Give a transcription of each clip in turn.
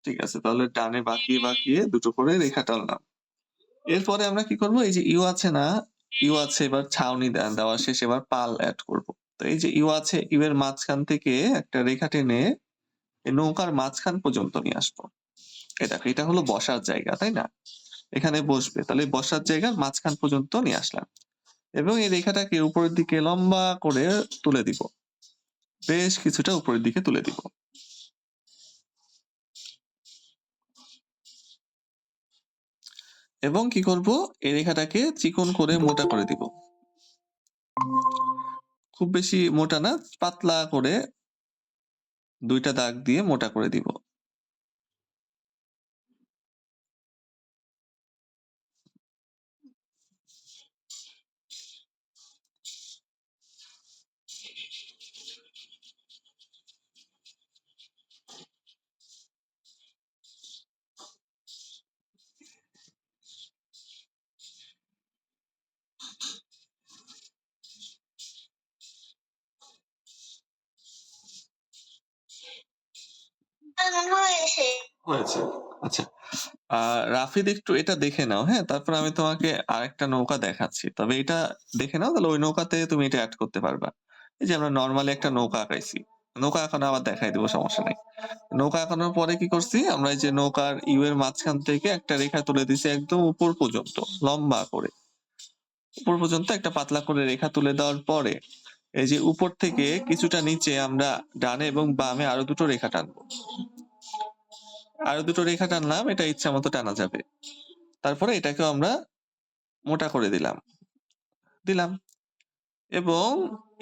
ঠিক আছে, তাহলে ডানে বাঁকিয়ে বাঁকিয়ে দুটো করে রেখা টানলাম। এরপরে আমরা কি করব, এই যে ইউ আছে না, ইউ আছে, এবার ছাউনি দেওয়া শেষ, এবার পাল অ্যাড করব। তো এই যে ইউ আছে, ইউ এর মাঝখান থেকে একটা রেখা টেনে এই নৌকার মাঝখান পর্যন্ত নিয়ে আসবো। এই দেখো, এটা হলো বসার জায়গা, তাই না? এখানে বসবে, তাহলে বসার জায়গার মাঝখান পর্যন্ত নিয়ে আসলাম এবং এই রেখাটাকে উপরের দিকে লম্বা করে তুলে দিব, বেশ কিছুটা উপরের দিকে তুলে দিব। এবং কি করব, এই রেখাটাকে চিকন করে মোটা করে দিব। খুব বেশি মোটা না, পাতলা করে দুইটা দাগ দিয়ে মোটা করে দিব। হয়েছে। আচ্ছা, রাফিদ একটু এটা দেখে নাও, হ্যাঁ? তারপর আমি তোমাকে আরেকটা নৌকা দেখাচ্ছি। তবে এটা দেখে নাও, তাহলে ওই নৌকাতে তুমি এটা এড করতে পারবা। এই যে আমরা নরমালি একটা নৌকা আঁকাইছি। নৌকা আঁকানো আবার দেখাই দেবো, সমস্যা নাই। নৌকা আঁকানোর পরে কি করছি, আমরা এই যে নৌকার ইউ এর মাঝখান থেকে একটা রেখা তুলে দিছি একদম উপর পর্যন্ত, লম্বা করে। উপর পর্যন্ত একটা পাতলা করে রেখা তুলে দেওয়ার পরে এই যে উপর থেকে কিছুটা নিচে আমরা ডানে এবং বামে আরো দুটো রেখা টানবো। আরো দুটো রেখা টানলাম, এটা ইচ্ছা মতো টানা যাবে। তারপরে এটাকেও আমরা মোটা করে দিলাম দিলাম এবং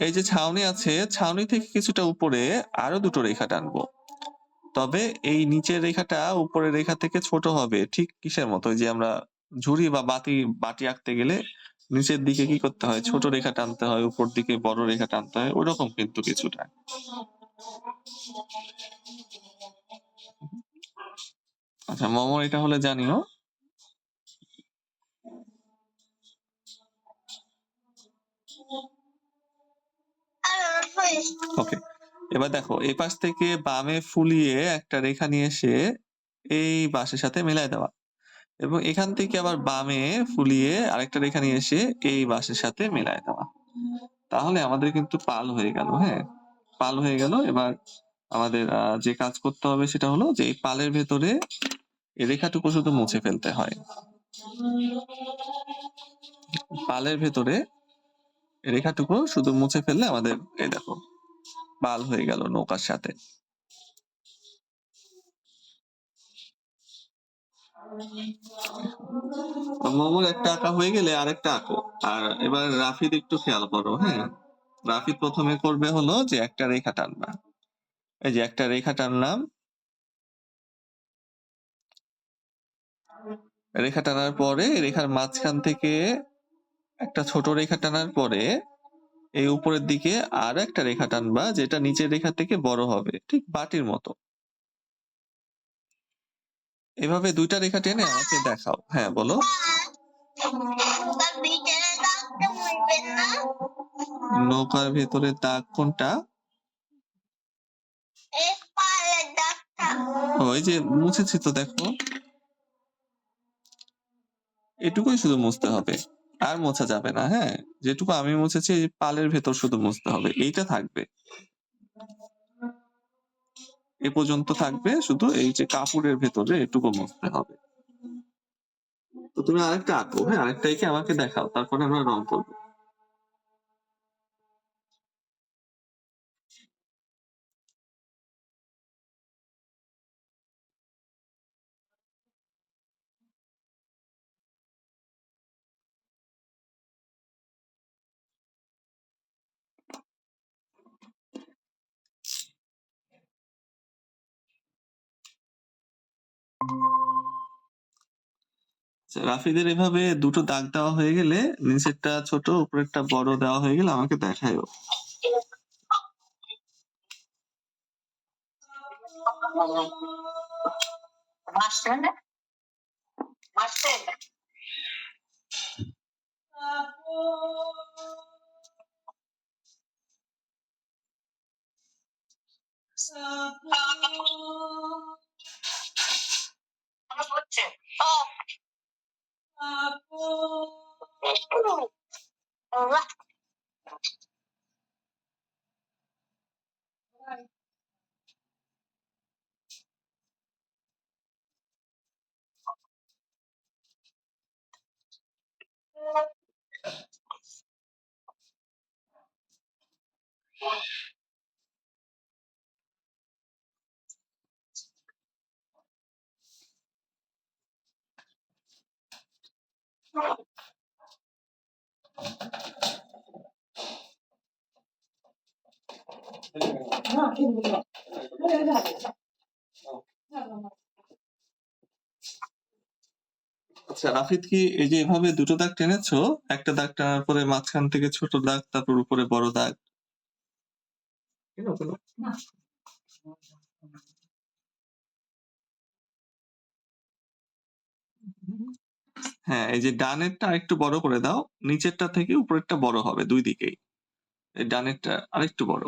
এই যে ছাউনি আছে, ছাউনি থেকে কিছুটা উপরে আরো দুটো রেখা টানবো। তবে এই নিচের রেখাটা উপরের রেখা থেকে ছোট হবে, ঠিক কিসের মতো, যে আমরা ঝুড়ি বা বাটি আঁকতে গেলে নিচের দিকে কি করতে হয়, ছোট রেখা টানতে হয়, উপর দিকে বড় রেখা টানতে হয়, ওইরকম কিন্তু কিছুটা। আচ্ছা মোমো, এটা হলে জানিও। ওকে, এবার দেখো, এই পাশ থেকে বামে ফুলিয়ে একটা রেখা নিয়ে এসে এই বাঁশের সাথে মিলাই দেওয়া এবং এখান থেকে আবার বামে ফুলিয়ে আরেকটা রেখা নিয়ে এসে এই বাঁশের সাথে মিলাই দেওয়া। তাহলে আমাদের কিন্তু পাল হয়ে গেল। হ্যাঁ, পাল হয়ে গেল। এবার আমাদের যে কাজ করতে হবে সেটা হলো যে এই পালের ভেতরে এই রেখাটুকু শুধু মুছে ফেলতে হয়। পালের ভেতরে রেখাটুকু শুধু মুছে ফেললে আমাদের এই দেখো পাল হয়ে গেল নৌকার সাথে। মোমোর একটা আঁকা হয়ে গেলে আরেকটা আঁকো। আর এবার রাফিদ একটু খেয়াল করো। হ্যাঁ, রাফিদ প্রথমে করবে হলো যে একটা রেখা টানবা। এই যে একটা রেখা টানলাম, রেখা টানার পরে রেখার মাঝখান থেকে একটা ছোট রেখা টানার পরে এই উপরের দিকে আর একটা রেখা টানবা, যেটা নিচের রেখা থেকে বড় হবে, ঠিক বাটির মতো। এভাবে দুইটা রেখা টেনে আমাকে দেখাও। হ্যাঁ বলো। নৌকার ভেতরে দাগ কোনটা? ওই যে মুছেছি তো, দেখো এটুকুই শুধু মুছতে হবে, আর মোছা যাবে না। হ্যাঁ, যেটুকু আমি মুছেছি এই পালের ভেতর শুধু মুছতে হবে, এইটা থাকবে, এ পর্যন্ত থাকবে, শুধু এই যে কাপড়ের ভেতরে এটুকু মুছতে হবে। তো তুমি আরেকটা আঁকো। হ্যাঁ, আরেকটা এঁকে আমাকে দেখাও, তারপরে আমরা রং করবো। রাফিদের এভাবে দুটো দাগ দেওয়া হয়ে গেলে, নিচেরটা ছোট উপরেরটা বড় দেওয়া হয়ে গেলে আমাকে দেখায়ও। আচ্ছা, রাফিদ কি এই যে এভাবে দুটো দাগ টেনেছো, একটা দাগ টানার পরে মাঝখান থেকে ছোট দাগ, তারপর উপরে বড় দাগ? হ্যাঁ, এই যে ডানেরটা আরেকটু বড় করে দাও, নিচেরটা থেকে উপরেরটা বড় হবে দুই দিকেই। এই ডানেরটা আরেকটু বড়।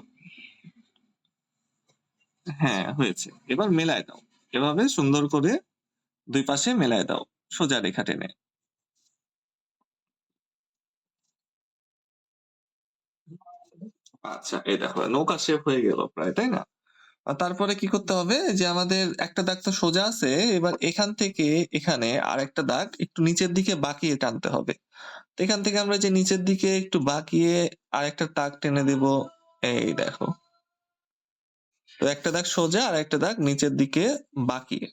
হ্যাঁ, হয়েছে। এবার মেলায় দাও, এভাবে সুন্দর করে দুই পাশে মেলায় দাও সোজা রেখা টেনে। আচ্ছা, এই দেখো নৌকা শেপ হয়ে গেল প্রায়, তাই না? আর তারপরে কি করতে হবে, যে আমাদের একটা দাগ তো সোজা আছে, এবার এখান থেকে এখানে আর একটা দাগ একটু নিচের দিকে বাঁকিয়ে টানতে হবে। তো এখান থেকে আমরা যে নিচের দিকে একটু বাঁকিয়ে আর একটা দাগ টেনে দেব। এই দেখো, তো একটা দাগ সোজা আর একটা দাগ নিচের দিকে বাঁকিয়ে।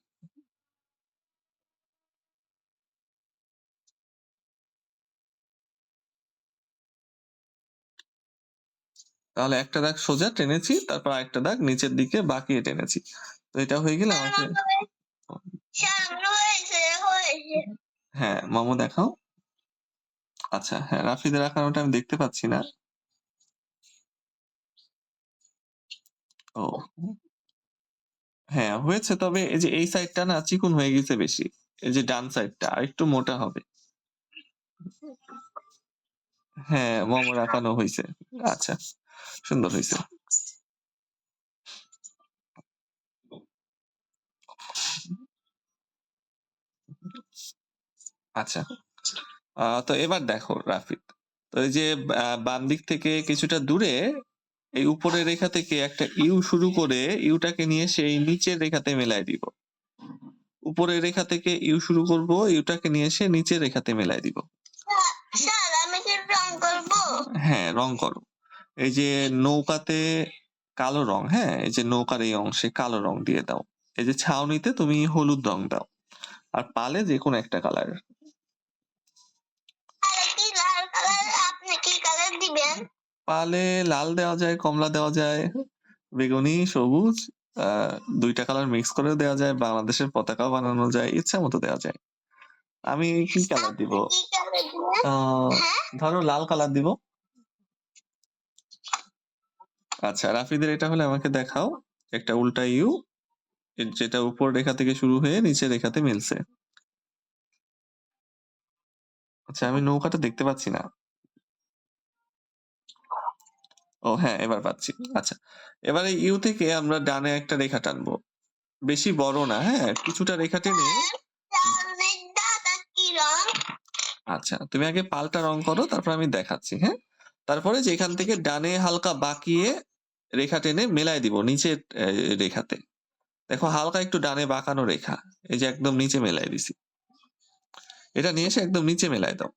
তাহলে একটা দাগ সোজা টেনেছি, তারপর আরেকটা দাগ নিচের দিকে বাঁকিয়ে টেনেছি। তো এটা হয়ে গেলে আমাকে, হ্যাঁ মামু দেখাও। আচ্ছা হ্যাঁ, রাফিদের আঁকানোটা আমি দেখতে পাচ্ছি না। ও হ্যাঁ হয়েছে, তবে এই যে এই সাইডটা না চিকন হয়ে গেছে বেশি, এই যে ডান সাইডটা আরেকটু মোটা হবে। হ্যাঁ মামুর আঁকানো হয়েছে। আচ্ছা, সুন্দর হয়েছে। আচ্ছা, তো এবার দেখো রাফিদ, তো এই যে বাম দিক থেকে কিছুটা দূরে এই উপরের রেখা থেকে একটা ইউ শুরু করে ইউটাকে নিয়ে সেই নিচের রেখাতে মেলাই দিব। উপরের রেখা থেকে ইউ শুরু করব, ইউটাকে নিয়ে এসে নিচের রেখাতে মেলাই দিব। স্যার আমি কি রং করব? হ্যাঁ রং করো। এই যে নৌকাতে কালো রং, হ্যাঁ এই যে নৌকার এই অংশে কালো রং দিয়ে দাও। এই যে ছাউনিতে তুমি হলুদ রং দাও, আর পালে যে কোনো একটা কালার। আপনি কি কালার দিবেন? পালে লাল দেওয়া যায়, কমলা দেওয়া যায়, বেগুনি, সবুজ, দুইটা কালার মিক্স করে দেওয়া যায়, বাংলাদেশের পতাকাও বানানো যায়, ইচ্ছা মতো দেওয়া যায়। আমি কি কালার দিব? ধরো লাল কালার দিব। আচ্ছা, রাফিদের এটা হলে আমাকে দেখাও একটা উল্টা ইউ, যেটা উপর রেখা থেকে শুরু হয়ে নিচের রেখাতে মিলছে। আচ্ছা, আমি নৌকাটা দেখতে পাচ্ছি না। ও হ্যাঁ, এবার পাচ্ছি। আচ্ছা, এবারে ইউ থেকে আমরা ডানে একটা রেখা টানবো, বেশি বড় না, হ্যাঁ কিছুটা রেখা টেনে। আচ্ছা, তুমি আগে পাল্টা রং করো, তারপর আমি দেখাচ্ছি। হ্যাঁ, তারপরে যে এখান থেকে ডানে হালকা বাঁকিয়ে রেখা টেনে মেলায় দিব নিচের রেখাতে। দেখো হালকা একটু ডানে বাঁকানো রেখা, এই যে একদম নিচে মেলাই দিছি। এটা নিয়ে এসে একদম নিচে মেলায় দাও।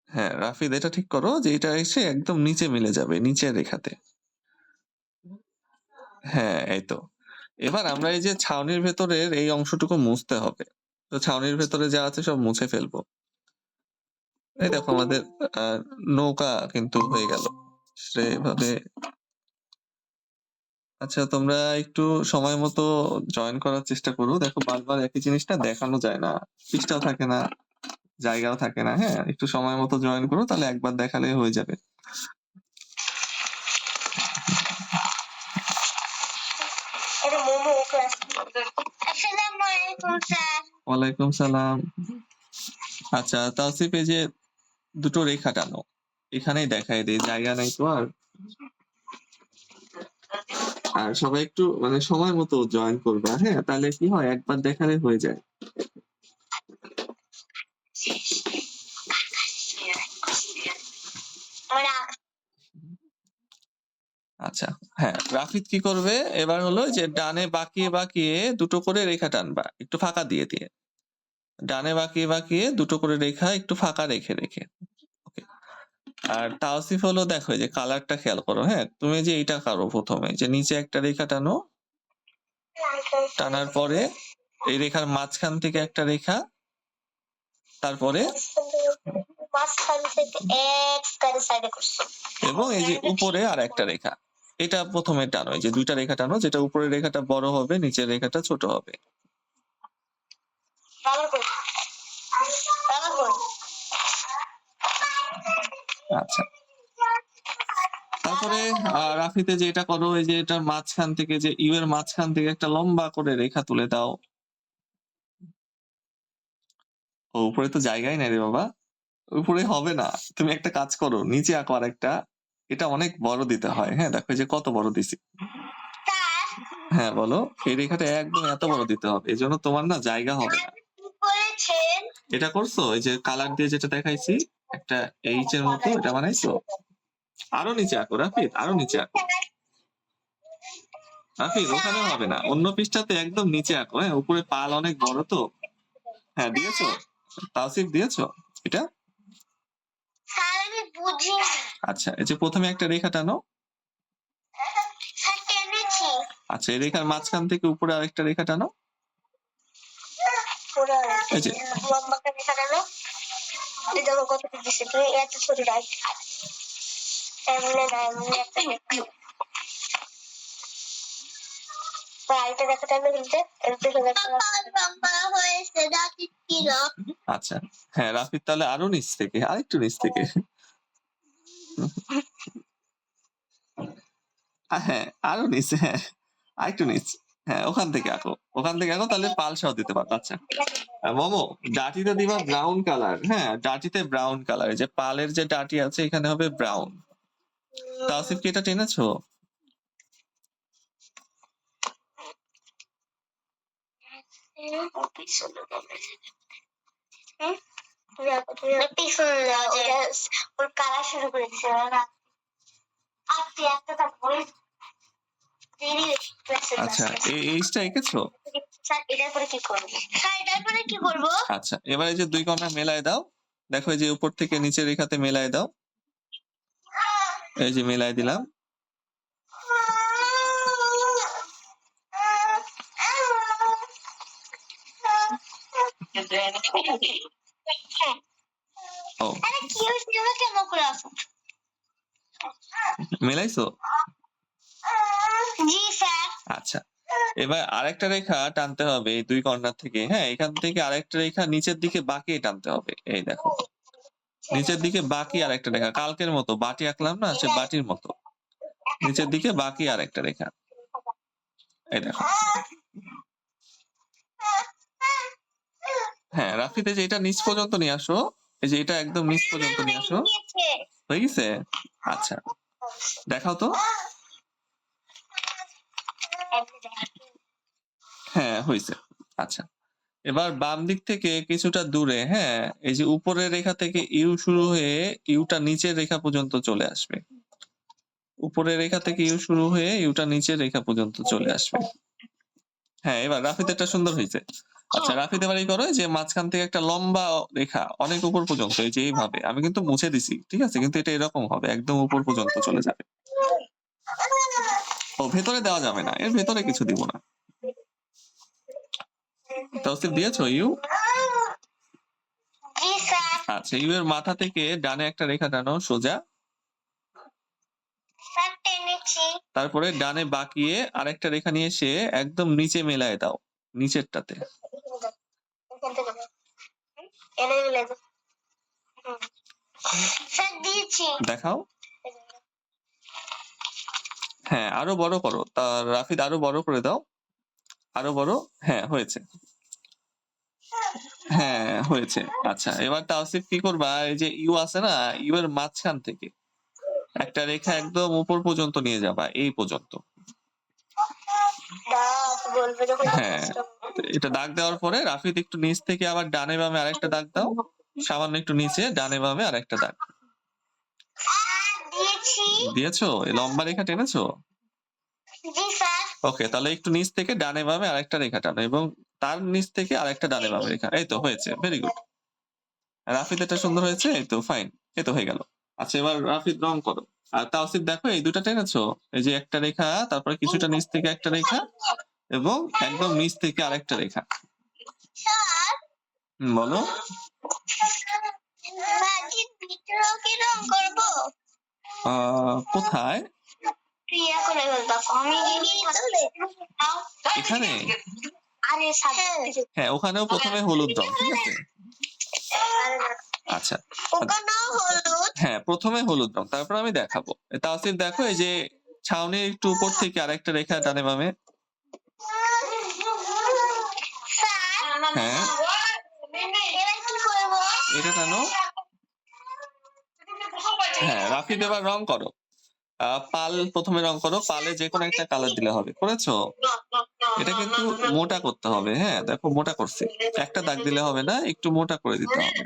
হ্যাঁ রাফিদ, এটা ঠিক করো যে এটা এসে একদম নিচে মিলে যাবে নিচের রেখাতে। হ্যাঁ এই তো। এবার আমরা এই যে ছাউনির ভেতরের এই অংশটুকু মুছতে হবে, তো ছাউনির ভেতরে যা আছে সব মুছে ফেলবো। এই দেখো আমাদের নৌকা কিন্তু হয়ে গেল সেভাবে। আচ্ছা, তোমরা একটু সময় মতো জয়েন করার চেষ্টা করো। দেখো বারবার একই জিনিসটা দেখানো যায় না, পৃষ্ঠাও থাকে না, জায়গাও থাকে না। হ্যাঁ, একটু সময় মতো জয়েন করো, তাহলে একবার দেখালে হয়ে যাবে। ওয়ালাইকুম সালাম। আচ্ছা তাওসিফ, এই যে দুটো রেখা টানো, এখানেই দেখাই দেয়, জায়গা নাই তো আর। আর সবাই একটু মানে সময় মতো জয়েন করবা, হ্যাঁ? তাহলে কি হয় একবার দেখালে হয়ে যায়। আচ্ছা, হ্যাঁ, রাফিদ কি করবে? এবার হলো যে ডানে বাঁকিয়ে, বাঁকিয়ে দুটো করে রেখা টানবা। একটু ফাঁকা দিয়ে, দিয়ে। ডানে বাঁকিয়ে, বাঁকিয়ে দুটো করে রেখা একটু ফাঁকা রেখে, রেখে। ওকে। আর তাওসিফ হলো দেখো এই যে কালারটা খেয়াল করো, হ্যাঁ? তুমি যে এইটা করো ১ম এ যে নিচে একটা রেখা টানো। টানার পরে এই রেখার মাঝখান থেকে একটা রেখা, তারপরে মাঝখান থেকে এক সাইডে করছি এবং এই যে উপরে আর একটা রেখা। এটা ১ম এ টানো। এই যে ২ টা রেখা টানো, যেটা উপরের রেখাটা বড় হবে, নিচের রেখাটা ছোট হবে। আচ্ছা। তারপরে রাফিতে যে এটা করো, এই যে এটার মাঝখান থেকে যে ইউ এর মাঝখান থেকে একটা লম্বা করে রেখা তুলে দাও। ও উপরে তো জায়গাই নাই রে বাবা। উপরে হবে না। তুমি একটা কাজ করো, নিচে আঁকো আরেকটা। এটা অনেক বড় দিতে হয়, হ্যাঁ? দেখো এই যে কত বড় দিছি। হ্যাঁ, বলো। এই রেখাটা একদম এত বড় দিতে হবে। এজন্য তোমার না জায়গা হবে না। এটা করছো? এই যে কালার দিয়ে যেটা দেখাইছি, একটা এইচ এর মতো এটা বানাইছো? আরো নিচে আঁকো রাফিদ, আরো নিচে আঁকো। রাফিদ ওখানে হবে না, অন্য পৃষ্ঠাতে একদম নিচে আঁকো, হ্যাঁ? উপরে পাল অনেক বড় তো। হ্যাঁ, দিয়েছো? তাওসিফ দিয়েছো এটা? আচ্ছা, এই যে প্রথমে একটা রেখা টানো। আচ্ছা, এই রেখার মাঝখান থেকে উপরে আরেকটা রেখা টানো। এই যে লম্বা করে রেখা টানো। এই দেখো কত দিচ্ছে, তুমি এত ছোট রাইট এমনি না এমনি একটা আচ্ছা, হ্যাঁ রাফিদ তাহলে আরো নিচ থেকে, আরেকটু নিচ থেকে। হ্যাঁ, আরো নিচে, হ্যাঁ, আরেকটু নিচ। হ্যাঁ, ওখান থেকে আঁকো, ওখান থেকে আঁকো, তাহলে পাল সহ দিতে পারবো। আচ্ছা, মোমো ডাটিতে দিবা ব্রাউন কালার, হ্যাঁ? ডাটিতে ব্রাউন কালার, যে পালের যে ডাটি আছে এখানে হবে ব্রাউন। তাওসিফ কি এটা টেনেছো? ওর কালা শুরু করে দিছে না। আচ্ছা, এই এইচটা এঁকেছো? এটার পরে কি করবো? এটার পরে কি করবো? আচ্ছা, এবার এই যে ২ কণা মেলায় দাও। দেখো এই যে উপর থেকে নিচের রেখাতে মেলায় দাও। এই যে মেলায় দিলাম। ও মেলাইছো? জি স্যার। আচ্ছা, এবার আরেকটা রেখা টানতে হবে এই ২ কর্নার থেকে, হ্যাঁ? এখান থেকে আরেকটা রেখা নিচের দিকে বাঁকিয়ে টানতে হবে। এই দেখো। নিচের দিকে বাঁকিয়ে আরেকটা রেখা, কালকের মতো বাটি আঁকলাম না, সে বাটির মতো। নিচের দিকে বাঁকিয়ে আরেকটা রেখা। এই দেখো। হ্যাঁ, রাফিদ এই যে এটা নিচ পর্যন্ত নিয়ে আসো। এই যে এটা একদম নিচ পর্যন্ত নিয়ে আসো। হয়ে গেছে? আচ্ছা, দেখাও তো। হ্যাঁ, হইছে। আচ্ছা, এবার বাম দিক থেকে কিছুটা দূরে, হ্যাঁ? এই যে উপরের রেখা থেকে ইউ শুরু হয়ে ইউটা নিচের রেখা পর্যন্ত চলে আসবে। উপরের রেখা থেকে ইউ শুরু হয়ে ইউটা নিচের রেখা পর্যন্ত চলে আসবে। হ্যাঁ, এবার রাফিদেরটা সুন্দর হয়েছে। আচ্ছা, রাফিদ এবার এই করো যে মাঝখান থেকে একটা লম্বা রেখা অনেক উপর পর্যন্ত, এই যে এইভাবে। আমি কিন্তু মুছে দিছি, ঠিক আছে? কিন্তু এটা এরকম হবে, একদম উপর পর্যন্ত চলে যাবে। ও ভেতরে দেওয়া যাবে না, এর ভেতরে কিছু দিব না। তাওসিফ দিয়েছো ইউ? আচ্ছা, ইউ এর মাথা থেকে ডানে একটা রেখা টানো সোজা। তারপরে ডানে বাঁকিয়ে আরেকটা রেখা নিয়ে এসে একদম নিচে মেলায় দাও, নিচেরটাতে। দেখাও। হ্যাঁ, আরো বড় করো। তা রাফিদ আরো বড় করে দাও। আরো বড়। হ্যাঁ, হয়েছে। হ্যাঁ, হয়েছে। আচ্ছা, এবার তাওসিফ কি করবা? এই যে ইউ আছে না, ইউ এর মাঝখান থেকে একটা রেখা একদম উপর পর্যন্ত নিয়ে যাবা, এই পর্যন্ত। দাস বলবে যখন হ্যাঁ, তো এটা দাগ দেওয়ার পরে রাফিদ একটু নিচ থেকে আবার ডানে বামে আরেকটা দাগ দাও। সামান্য একটু নিচে ডানে বামে আরেকটা দাগ। দিয়েছি। দিয়েছো? এই লম্বা রেখা টেনেছো? জি স্যার। ওকে, তাহলে একটু নিচ থেকে ডানে বামে আরেকটা রেখা টানো এবং তার নিচ থেকে আরেকটা ডানে বামে রেখা। এই তো হয়েছে। Very good. রাফিদ এটা সুন্দর হয়েছে। এই তো ফাইন। এই তো হয়ে গেল। আচ্ছা এবার রাফিদ রং করো। আর তাওসিফ দেখো এই দুটা টেনেছো? এই যে একটা রেখা, তারপরে কিছুটা নিচ থেকে একটা রেখা এবং একদম নিচ থেকে আরেকটা রেখা। স্যার বলো। বাজির ভিতরেও কি রং করবো? কোথায়? ক্রিয়া করে ফেলতাম আমি এখানে? আরে স্যার হ্যাঁ, ওখানেও প্রথমে হলুদ রং, ঠিক আছে? আচ্ছা ওখানেও হলুদ। হ্যাঁ, প্রথমে হলুদ রং, তারপর আমি দেখাবো। তাওসিফ দেখো এই যে ছাউনির একটু উপর থেকে আরেকটা রেখা ডানে বামে। স্যার হ্যাঁ, এবার কি করবো? এটা টানো। হ্যাঁ, রাফিদ এবার রং করো। পাল প্রথমে রং করো। পালে যে কোনো একটা কালার দিলে হবে। করেছো? এটা কিন্তু মোটা করতে হবে। হ্যাঁ, দেখো মোটা করছি। একটা দাগ দিলে হবে না, একটু মোটা করে দিতে হবে।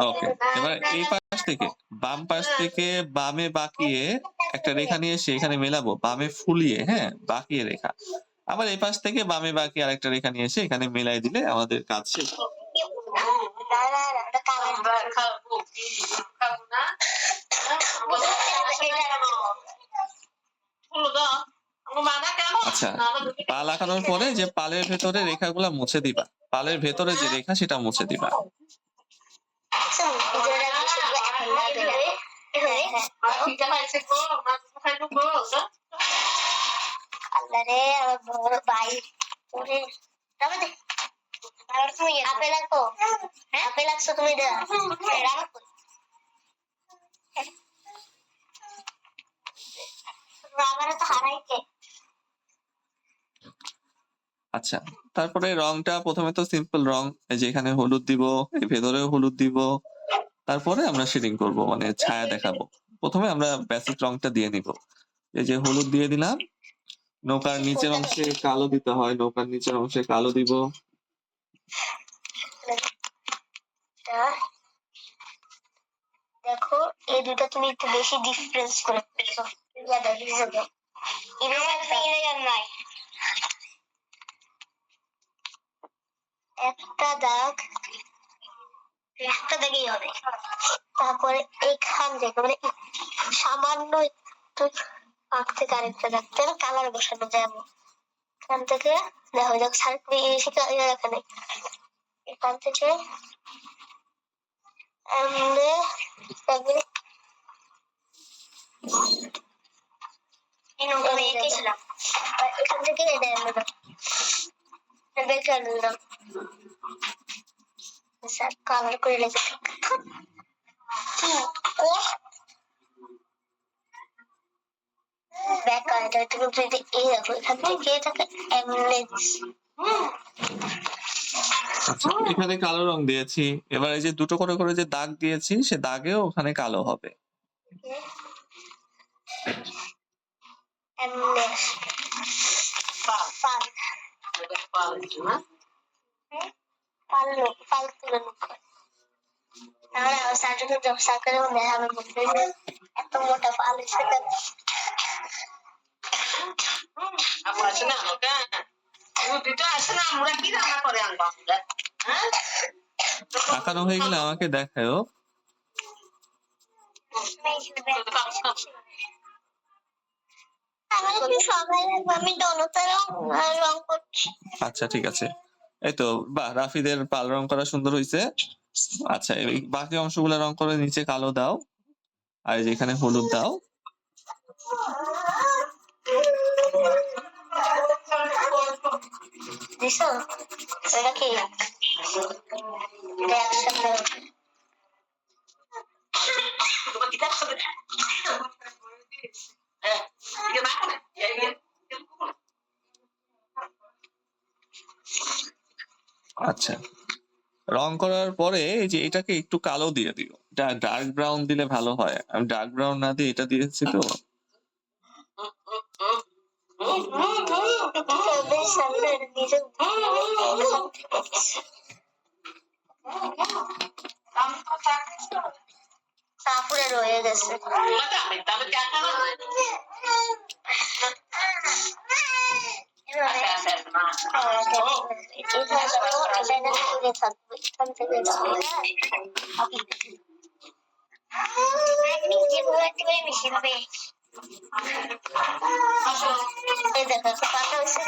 ওকে, এবার এই পাশ থেকে বাম পাশ থেকে বামে বাঁকিয়ে একটা রেখা নিয়ে এসে এখানে মেলাবো। বামে ফুলিয়ে, হ্যাঁ, বাঁকিয়ে রেখা। আবার এই পাশ থেকে বামে বাঁকিয়ে আরেকটা রেখা নিয়ে এসে এখানে মেলাই দিলে আমাদের কাজ শেষ। আচ্ছা, পা লাগানোর পরে যে পালের ভেতরে রেখাগুলা মুছে দিবা। পালের ভেতরে যে রেখা সেটা মুছে দিবা। আল্লাহরে আমার বড় ভাই ওরে রাখো দে আর তুমি আপেল রাখো হ্যাঁ আপেল রাখছো তুমি দে রাখো আমার তো হারাইছে। আচ্ছা, তারপরে রংটা প্রথমে তো সিম্পল রং, এই যে এখানে হলুদ দিব, এই ভেতরেও হলুদ দিব। তারপরে আমরা শেডিং করব, মানে ছায়া দেখাবো। প্রথমে আমরা বেসিক রংটা দিয়ে নিব। এই যে হলুদ দিয়ে দিলাম। নৌকার নিচের অংশে কালো দিতে হয়, নৌকার নিচের অংশে কালো দিব। দেখো এই দুটো তুমি একটু বেশি ডিফারেন্স করে ফেলছো। একটা দাগ একটা দাগই হবে। তারপরে এখান থেকে মানে সামান্য একটু পাক থেকে আরেকটা দাগতে কালার বসানো যাবো। এখান থেকে দেখো দেখ সার বেশি রাখা নেই। এখান থেকে এখান থেকে কালার করে লেগে তুমি যদি এই দেখো এখান থেকে থাকে আচ্ছা, এখানে কালো রং দিয়েছি। এবার এই যে দুটো করে করে যে দাগ দিয়েছি সে দাগেও ওখানে কালো হবে। এত মোটা পাল আঁকানো হয়ে গেলে আমাকে দেখাও। আমি দোনোটা রং করছি। আচ্ছা ঠিক আছে। এই তো বাহ, রাফিদের পাল রং করা সুন্দর হয়েছে। আচ্ছা, এই বাকি অংশগুলো রং করে নিচে কালো দাও, আর এই যে এখানে হলুদ দাও। দিছো এটা কি আচ্ছা, রং করার পরে এই যে এটাকে একটু কালো দিয়ে দিও। এটা ডার্ক ব্রাউন দিলে ভালো হয়, আমি ডার্ক ব্রাউন না দিয়ে এটা দিয়েছি তো। চাঁদের সামনে নিজের তারপরে রয়ে গেছে মিশিয়ে এই দেখো পাতা হচ্ছে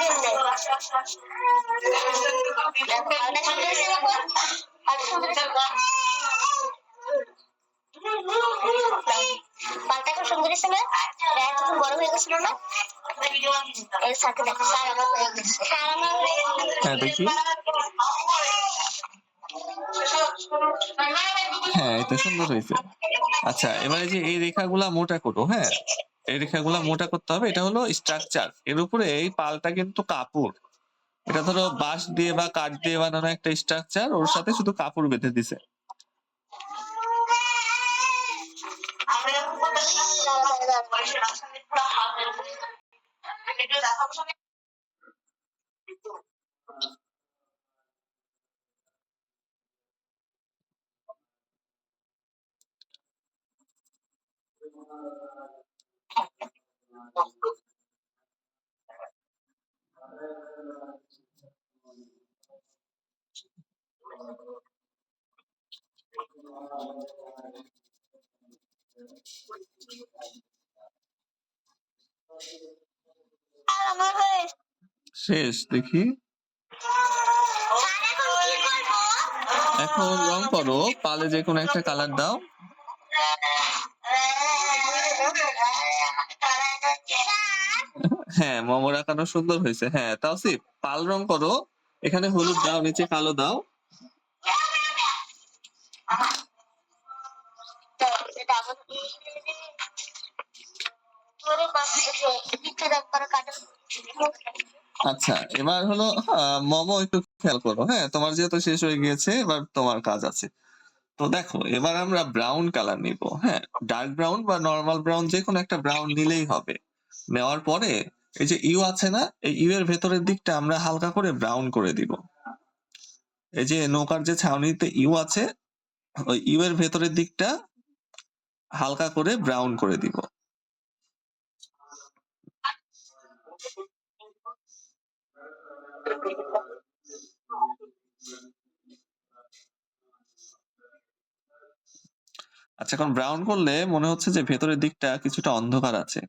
পাল্টা খুব সুন্দর ছিল খুব বড় হয়ে গেছিল না এর সাথে দেখো সার আমার হয়ে গেছে হ্যাঁ দেখি, হ্যাঁ এটা সুন্দর হয়েছে। আচ্ছা এবারে যে এই রেখাগুলা মোটা করো, হ্যাঁ এই রেখাগুলা মোটা করতে হবে। এটা হলো স্ট্রাকচার, এর উপরে এই পালটা কিন্তু কাপড়। এটা ধরো বাঁশ দিয়ে বা কাঠ দিয়ে বানানো একটা স্ট্রাকচার, ওর সাথে শুধু কাপড় বেঁধে দিছে। আমার হয়ে শেষ দেখি, এখন রং করো, পালে যে কোনো একটা কালার দাও। হ্যাঁ মোমোর আঁকানো সুন্দর হয়েছে। হ্যাঁ তাওসিফ পাল রং করো, এখানে হলুদ দাও, নিচে কালো দাও। আচ্ছা এবার হলো মোমো একটু খেয়াল করো, হ্যাঁ তোমার যেহেতু শেষ হয়ে গিয়েছে, এবার তোমার কাজ আছে। তো দেখো এবার আমরা ব্রাউন কালার নিব, হ্যাঁ ডার্ক ব্রাউন বা নর্মাল ব্রাউন, যে কোনো একটা ব্রাউন নিলেই হবে। নেওয়ার পরে এই যে ইউ আছে না, এই ইউ এর ভেতরের দিকটা আমরা হালকা করে ব্রাউন করে দিব। এই যে নৌকার যে ছাউনিতে ইউ আছে, ওই ইউ এর ভেতরের দিকটা হালকা করে ব্রাউন করে দিব। আচ্ছা এখন ব্রাউন করলে মনে হচ্ছে যে ভেতরের দিকটা কিছুটা অন্ধকার আছে।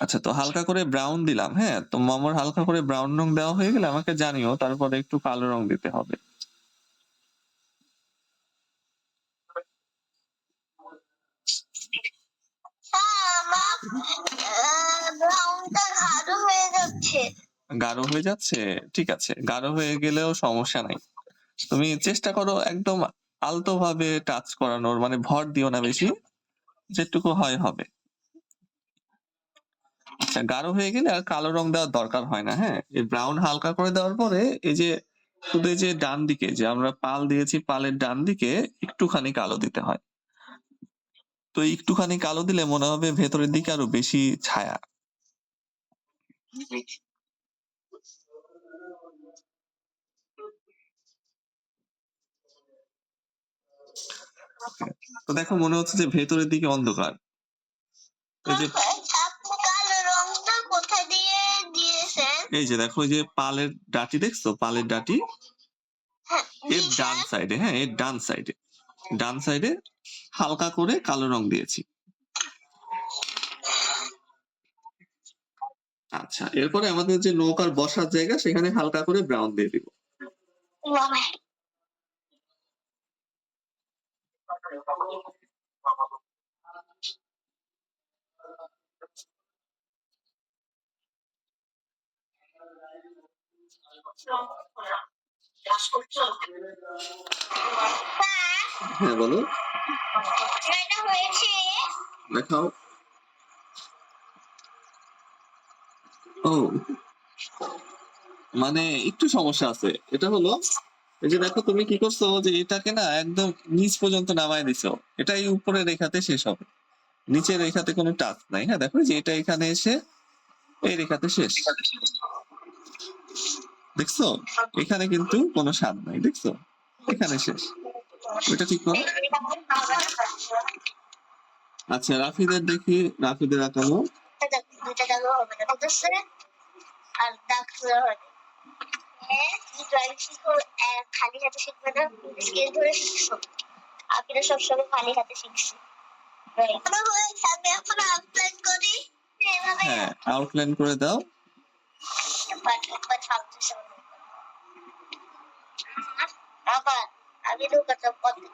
আচ্ছা তো হালকা করে ব্রাউন দিলাম, হ্যাঁ তো মোমোর হালকা করে ব্রাউন রং দেওয়া হয়ে গেলে আমাকে জানিও, তারপরে একটু কালো রং দিতে হবে। ব্রাউনটা গাঢ় হয়ে যাচ্ছে। গাঢ় হয়ে যাচ্ছে, ঠিক আছে, গাঢ় হয়ে গেলেও সমস্যা নাই। তুমি চেষ্টা করো একদম আলতো ভাবে টাচ করানোর, মানে ভর দিও না বেশি, যেটুকু হয় হবে। আচ্ছা গাঢ় হয়ে গেলে আর কালো রং দেওয়ার দরকার হয় না। হ্যাঁ এই ব্রাউন হালকা করে দেওয়ার পরে এই যে শুধু এই যে ডান দিকে যে আমরা পাল দিয়েছি, পালের ডান দিকে একটুখানি কালো দিতে হয়। তো একটুখানি কালো দিলে মনে হবে ভেতরের দিকে আরো বেশি ছায়া। তো দেখো মনে হচ্ছে যে ভেতরের দিকে অন্ধকার। এই যে কালো রংটা কোথায় দিয়ে দিয়েছেন? এই যে দেখো এই যে পালের ডাটি দেখছো, পালের ডাটি এর ডান সাইডে, হ্যাঁ এর ডান সাইডে, ডান সাইডে হালকা করে কালো রং দিয়েছি। আচ্ছা এরপরে আমাদের যে নৌকার বসার জায়গা, সেখানে হালকা করে ব্রাউন দিয়ে দিব। হ্যাঁ বলো, দেখাও। ও মানে একটু সমস্যা আছে, এটা হলো এই যে দেখো তুমি কি করছো, যে এটাকে না একদম নিচ পর্যন্ত নামায় দিছো, এটাই উপরে রেখাতে শেষ হবে। নিচের রেখাতে কোনো টাচ নাই। হ্যাঁ, দেখো যে এটা এখানে এসে এই রেখাতে শেষ। দেখছো? এখানে কিন্তু কোনো স্বাদ নাই। দেখছো? এখানে শেষ। ওইটা ঠিক করো। আচ্ছা, রাফিদের দেখি, রাফিদের আঁকানো। দুইটা দাগ হবে না, বুঝতেছে? আর দাগ সোজা হবে। হ্যাঁ, কি ড্রয়িং শিখো, খালি হাতে শিখবে না, স্কেল ধরে শিখছো। আপিরা সবসময় খালি হাতে শিখছি। আমি এখন আউটলাইন করি এভাবে। হ্যাঁ, আউটলাইন করে দাও। আবার আমি নৌকাটা পদ্ধতি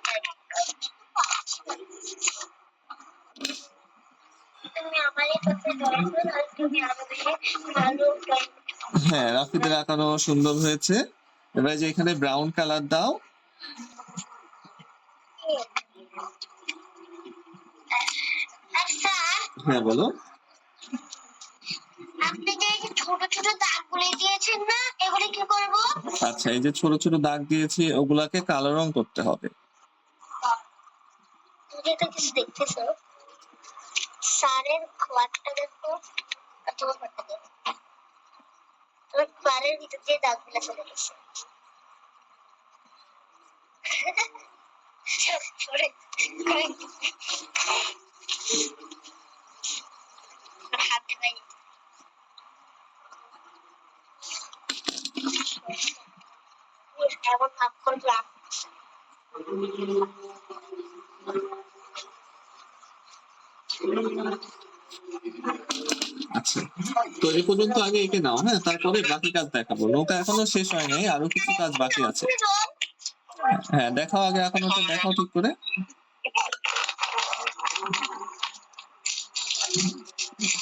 তুমি আমারই পথে ড্রয়িং করো, আর তুমি আরো বেশি ভালো ড্রয়িং। হ্যাঁ, রাফিদের আঁকানো সুন্দর হয়েছে। এবার যে এখানে ব্রাউন কালার দাও। আচ্ছা, হ্যাঁ, বলো। আপনি যে এই যে ছোট ছোট দাগগুলো দিয়েছেন না, এগুলি কি করব? আচ্ছা, এই যে ছোট ছোট দাগ দিয়েছি ওগুলাকে কালো রং করতে হবে। তুমি এটা কিছু দেখতেছো? স্যারের ঘরটা দেখো, আর তোমার ঘরটা দেখো। তোমার ঘরের ভিতর দিয়ে দাগগুলো চলে গেছে। হাত নাই। এমন ভাব করলাম। আচ্ছা, তো এই পর্যন্ত আগে এঁকে নাও। হ্যাঁ, তারপরে বাকি কাজ দেখাবো। নৌকা এখনো শেষ হয় নাই, আরো কিছু কাজ বাকি আছে। হ্যাঁ, দেখাও আগে, এখন ওটা দেখাও ঠিক করে।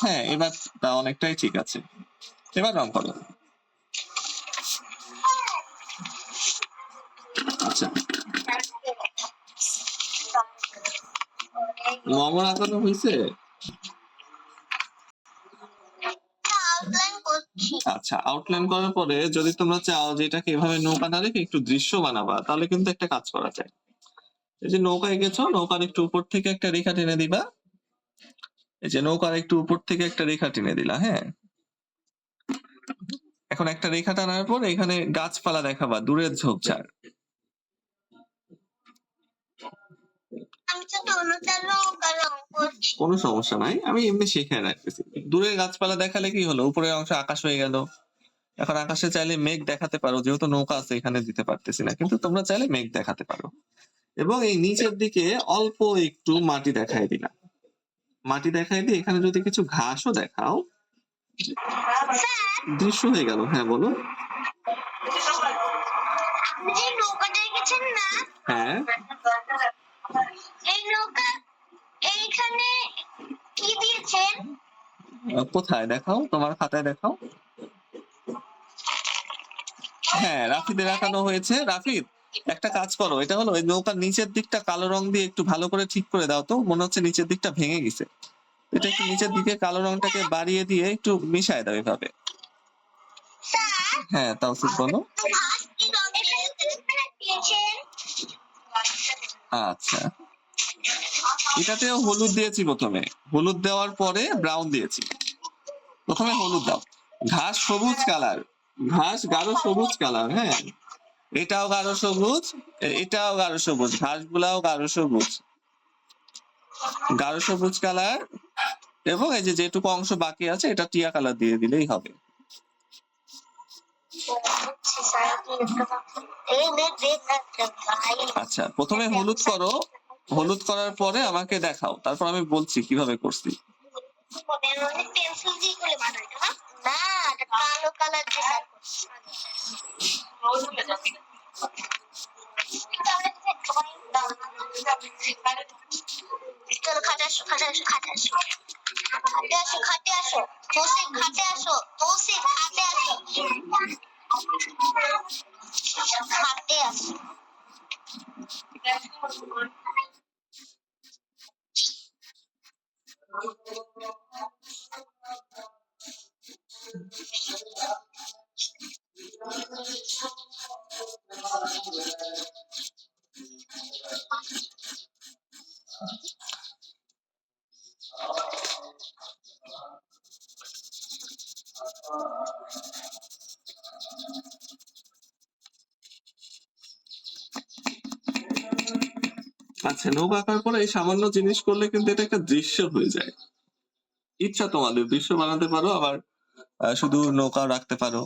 হ্যাঁ, এবার তা অনেকটাই ঠিক আছে। এবার রং করো। আচ্ছা, মামার আঁকানো হয়েছে। আচ্ছা, আউটলাইন করার পরে যদি তোমরা চাও যে এটাকে এভাবে নৌকা না রেখে একটু দৃশ্য বানাবা, তাহলে কিন্তু একটা কাজ করা যায়। এই যে নৌকা এঁকেছো, নৌকার একটু উপর থেকে একটা রেখা টেনে দিবা। এই যে নৌকার একটু উপর থেকে একটা রেখা টেনে দিলা। হ্যাঁ, এখন একটা রেখা টানার পর এখানে গাছপালা দেখাবা, দূরের ঝোপঝাড়। কোনো সমস্যা নাই, আমি এমনি শেখায় রাখতেছি। দূরের গাছপালা দেখালে কি হলো, উপরের অংশ আকাশ হয়ে গেল। এখন আকাশে চাইলে মেঘ দেখাতে পারো, যেহেতু নৌকা আছে এখানে দিতে পারতেছি না, কিন্তু তোমরা চাইলে মেঘ দেখাতে পারো। এবং এই নিচের দিকে অল্প একটু মাটি দেখাই দিলাম। মাটি দেখাই দিয়ে এখানে যদি কিছু ঘাসও দেখাও, দৃশ্য হয়ে গেল। হ্যাঁ, বলো। আপনি যে নৌকাটা এঁকেছেন না, হ্যাঁ, এই নৌকা এইখানে কি দিয়েছেন? কোথায় দেখাও, তোমার খাতায় দেখাও। হ্যাঁ, রাফিদের আঁকানো হয়েছে। রাফিদ, একটা কাজ করো, এটা হলো ওই নৌকার নিচের দিকটা কালো রং দিয়ে একটু ভালো করে ঠিক করে দাও তো, মনে হচ্ছে নিচের দিকটা ভেঙে গেছে। এটা একটু নিচের দিকে কালো রংটাকে বাড়িয়ে দিয়ে একটু মিশায় দাও এভাবে। হ্যাঁ, তাওসিফ বলো। আচ্ছা, এটাতেও হলুদ দিয়েছি প্রথমে, হলুদ দেওয়ার পরে ব্রাউন দিয়েছি। প্রথমে হলুদ দাও। ঘাস সবুজ কালার, ঘাস গাঢ় সবুজ কালার। হ্যাঁ, এটাও গাঢ় সবুজ, এটাও গাঢ় সবুজ, ঘাসগুলাও গাঢ় সবুজ, গাঢ় সবুজ কালার। এবং এই যে যেটুকু অংশ বাকি আছে এটা টিয়া কালার দিয়ে দিলেই হবে। আচ্ছা, প্রথমে হলুদ করো, হলুদ করার পরে আমাকে দেখাও, তারপর আমি বলছি কিভাবে করছি। পেন্সিল দিয়ে করে বানাই না, না এটা কালো কালার দিয়ে চলো খাটে আসো, খাটে আসো, খাটে আসো, খাটে আসো, খাটে আসো, তৌসিফ খাটে আসো, তৌসিফ খাটে আসো, খাটে আসো। আচ্ছা, নৌকা আঁকার পরে এই সামান্য জিনিস করলে কিন্তু এটা একটা দৃশ্য হয়ে যায়। ইচ্ছা তোমাদের দৃশ্য বানাতে পারো, আবার শুধু নৌকাও রাখতে পারো।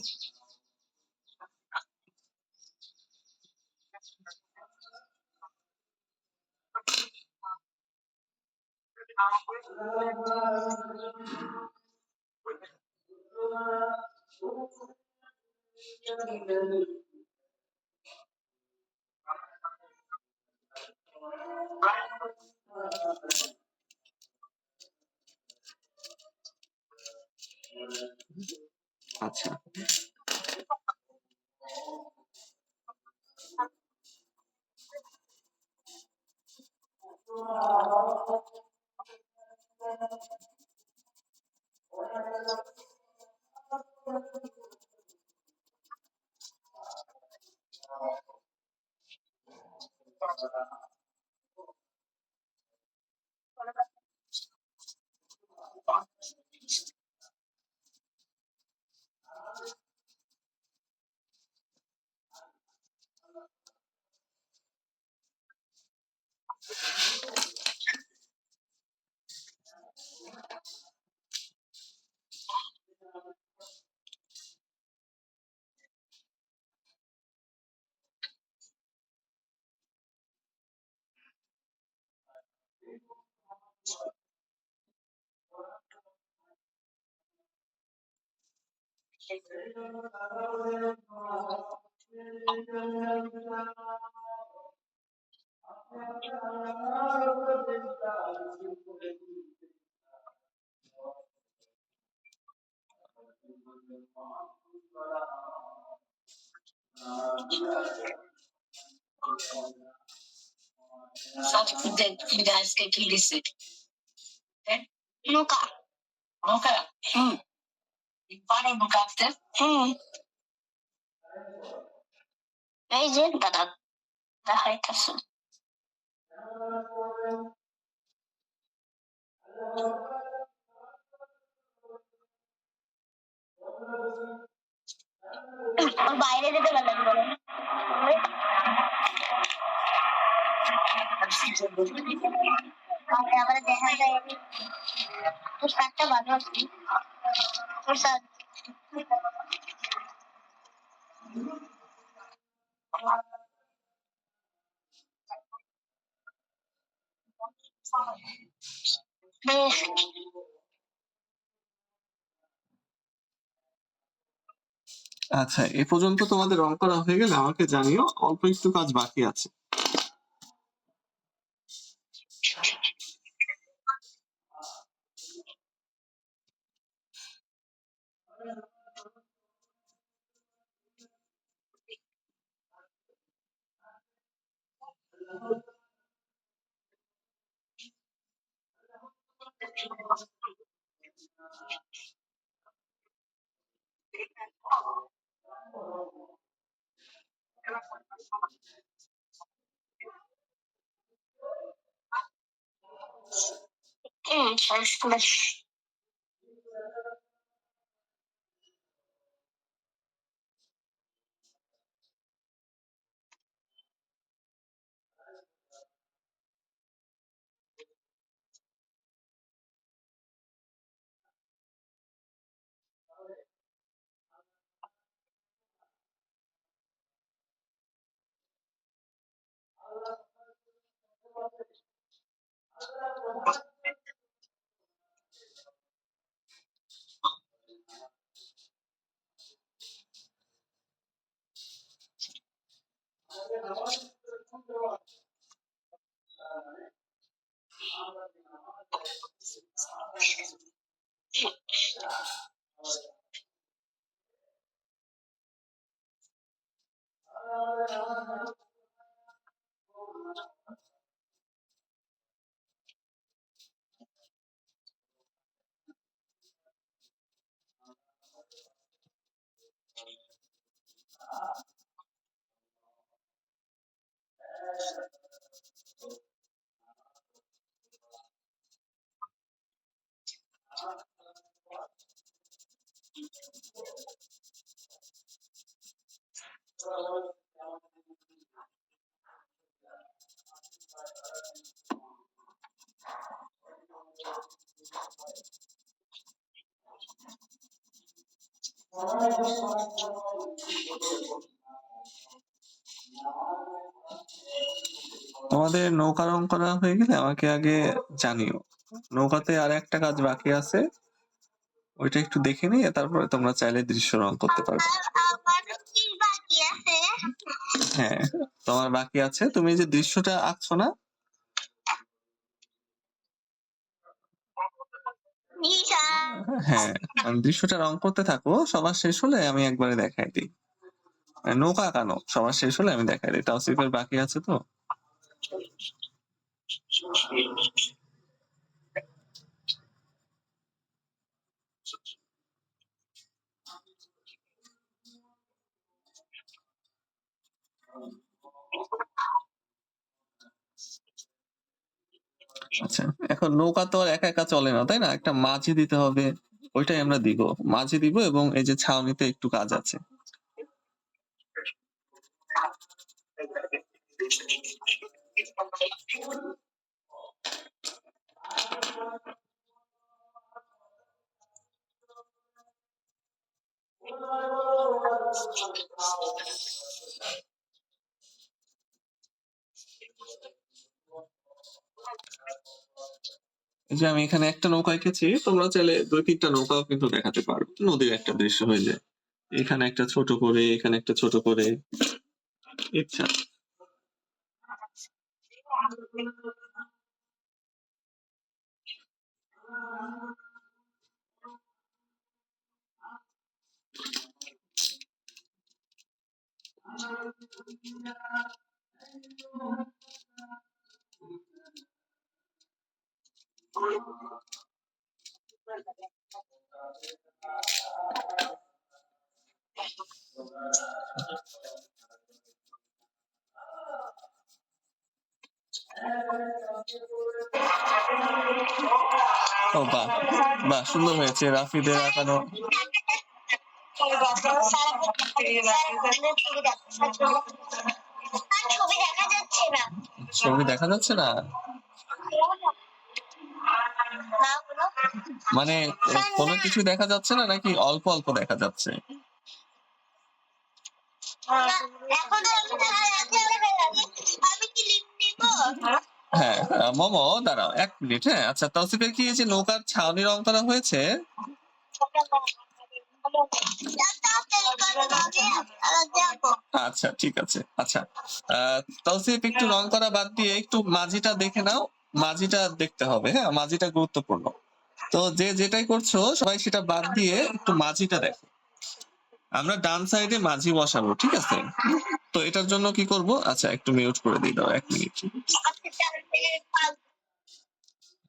আচ্ছা। গাছকে কি দিছে নৌকা নৌকা পারো নৌকা আঁকতে এই যে দাদা দেখাইতেছে ওর বাইরে যেতে পারলাম আবার দেখা যায় তোর শার্টটা ভালো আছে তোর শার্ট আচ্ছা, এ পর্যন্ত তোমাদের রং করা হয়ে গেলে আমাকে জানিও, অল্প একটু কাজ বাকি আছে। শেষ করে তোমাদের নৌকা রং করা হয়ে গেলে আমাকে আগে জানিও। নৌকাতে আর একটা কাজ বাকি আছে, ওইটা একটু দেখে নিয়ে তারপরে তোমরা চাইলে দৃশ্য রং করতে পারবে। আমার কি বাকি আছে? হ্যাঁ, তোমার বাকি আছে, তুমি যে দৃশ্যটা আঁকছো না, জি স্যার। হ্যাঁ, দৃশ্যটা রং করতে থাকো, সবার শেষ হলে আমি একবারে দেখাই দিই। নৌকা আঁকানো সবার শেষ হলে আমি দেখাই দিই, তাওসিফের বাকি আছে তো। আচ্ছা, এখন নৌকা তো আর একা একা চলে না, তাই না? একটা মাঝি দিতে হবে, ওইটাই আমরা দিব, মাঝি দিব, এবং এই যে ছাউনিতে একটু কাজ আছে। এই যে আমি এখানে একটা নৌকা এঁকেছি, তোমরা চাইলে 2-3টা নৌকাও কিন্তু দেখাতে পারো, নদীর একটা দৃশ্য হয়ে যায়। এখানে একটা ছোট করে, এখানে একটা ছোট করে, ইচ্ছা। ও বাহ, বাহ, সুন্দর হয়েছে রাফিদের আঁকানো। ছবি দেখা যাচ্ছে না, মানে কোনো কিছু দেখা যাচ্ছে না নাকি অল্প অল্প দেখা যাচ্ছে? হ্যাঁ, মোমো দাঁড়াও 1 মিনিট। হ্যাঁ, আচ্ছা, তাওসিফের কি এই যে নৌকার ছাউনি রং করা হয়েছে? আচ্ছা, ঠিক আছে। আচ্ছা, তাওসিফ একটু রং করা বাদ দিয়ে একটু মাঝিটা দেখে নাও, মাঝিটা দেখতে হবে। হ্যাঁ, মাঝিটা গুরুত্বপূর্ণ। তো যে যেটাই করছো সবাই সেটা বাদ দিয়ে একটু মাঝিটা দেখো। আমরা ডান সাইডে মাঝি বসাবো, ঠিক আছে? তো এটার জন্য কি করব? আচ্ছা, একটু মিউট করে দিই, দাও 1 মিনিট।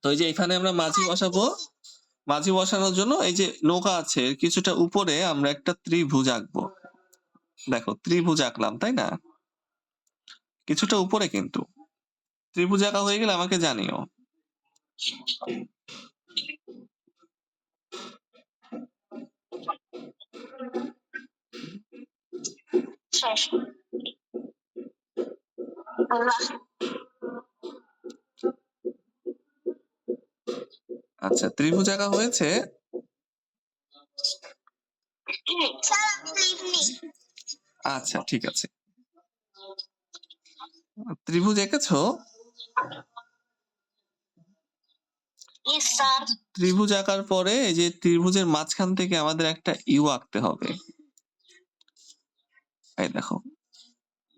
তো এই যে এখানে আমরা মাঝি বসাবো, মাঝি বসানোর জন্য এই যে নৌকা আছে এর কিছুটা উপরে আমরা একটা ত্রিভুজ আঁকবো। দেখো, ত্রিভুজ আঁকলাম, তাই না? কিছুটা উপরে কিন্তু। ত্রিভুজ আঁকা হয়ে গেলে আমাকে জানিও। আচ্ছা, ত্রিভুজ আঁকা হয়েছে। আচ্ছা, ঠিক আছে। ত্রিভুজ এঁকেছো? ত্রিভুজ আঁকার পরে এই যে ত্রিভুজের মাঝখান থেকে আমাদের একটা ইউ আঁকতে হবে। এই দেখো,